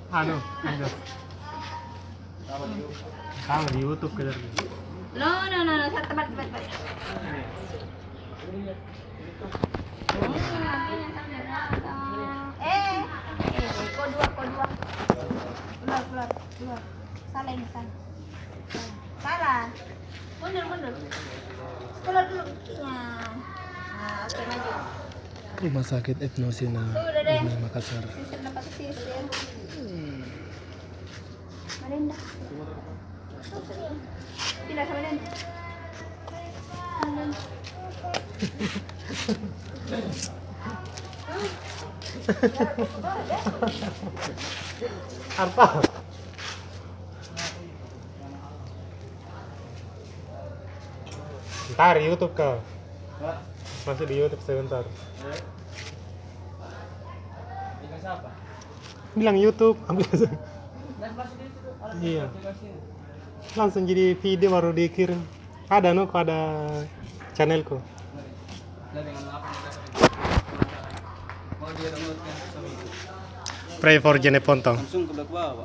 Anu, kamu di YouTube ke dari. No, sa tempat. Kodua. Keluar. Salah. Salah. Mundur. Keluar dulu. Nah, oke maju. Rumah sakit Etnosina di Makassar. Sisir dapat sisir. Malinda. Pindah sama Malinda. Apa? Ntar YouTube kau. Masih di YouTube sebentar. Bilang YouTube, ambil langsung. Iya. Langsung jadi video baru dikirim. Ada channelku. Pray for Jene Pontong. Langsung ke belakang bawah.